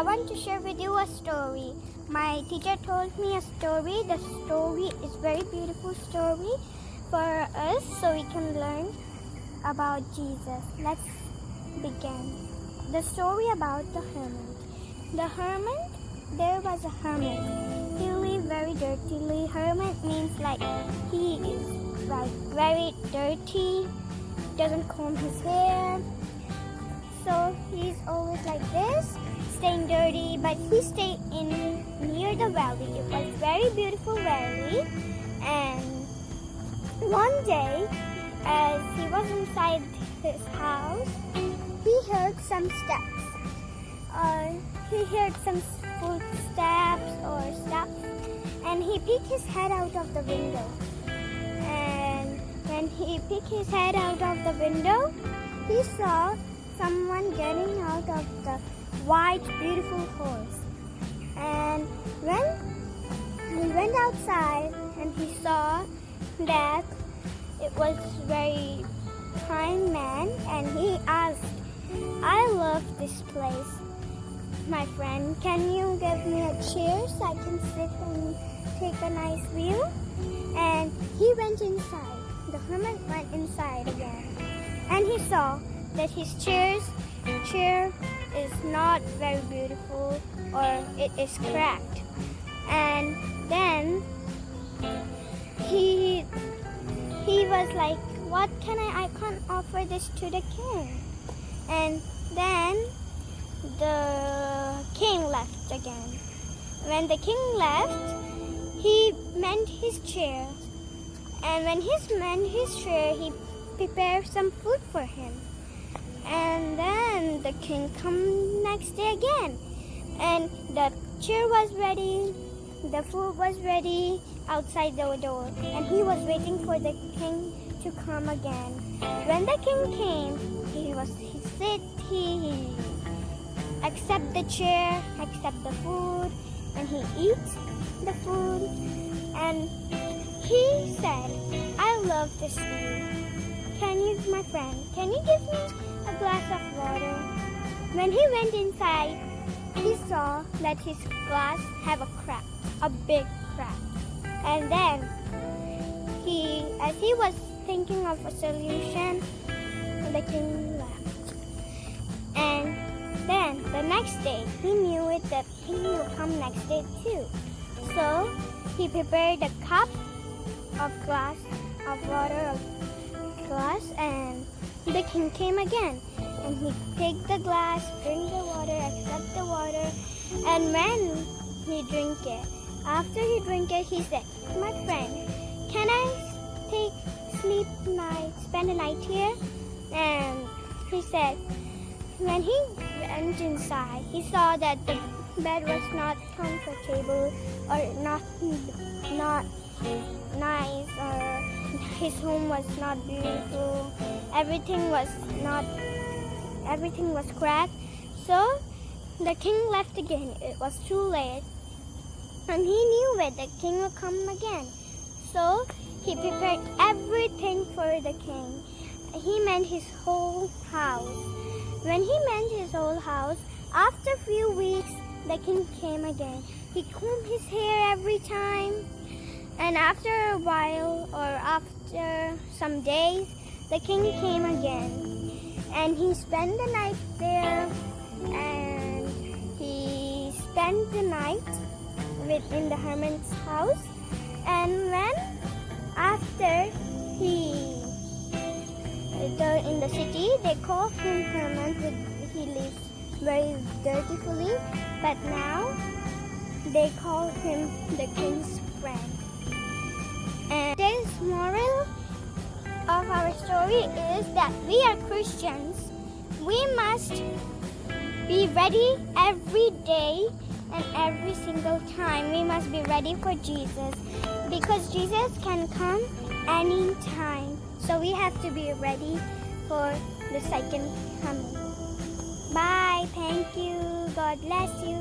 I want to share with you a story. My teacher told me a story. The story is very beautiful story for us so we can learn about Jesus. Let's begin. The story about the hermit. There was a hermit. He lived very dirtily. Hermit means like he is like very dirty, doesn't comb his hair. So he's always like this, staying dirty, but he stayed near the valley. It was very beautiful valley, and one day, as he was inside his house, he heard some steps. He heard some footsteps or stuff, and he peeked his head out of the window. And when he peeked his head out of the window, he saw someone getting out of the white, beautiful horse. And when he went outside and he saw that it was a very kind man, and he asked, "I love this place, my friend. Can you give me a chair so I can sit and take a nice view?" And he went inside. The hermit went inside again, and he saw that his chair is not very beautiful, or it is cracked. And then he was like, "What can I can't offer this to the king." And then the king left again. When the king left, he mended his chair, and when he mended his chair, he prepared some food for him. And then the king come next day again, and the chair was ready, the food was ready outside the door, and he was waiting for the king to come again. When the king came, he accept the chair, accept the food, and he eats the food, and he said, "I love this food. My friend, can you give me a glass of water?" When he went inside, he saw that his glass have a crack, a big crack. And then as he was thinking of a solution, the king left. And then the next day, he knew it that he will come next day too. So he prepared a cup of water, and the king came again, and he take the glass, drink the water, accept the water, and when he drink it, after he drink it, he said, "My friend, can I spend a night here?" And he said, when he went inside, he saw that the bed was not comfortable, or not nice, or his home was not beautiful. Everything was cracked. So the king left again. It was too late, and he knew that the king would come again. So he prepared everything for the king. He mended his whole house. When he mended his whole house, after a few weeks, the king came again. He combed his hair every time. And after a while, or after some days, the king came again. And he spent the night there, and he spent the night in the hermit's house. And when after in the city, they call him hermit. He lives very dirtifully, but now they call him the king's friend. And today's moral of our story is that we are Christians. We must be ready every day and every single time. We must be ready for Jesus, because Jesus can come anytime. So we have to be ready for the second coming. Bye. Thank you. God bless you.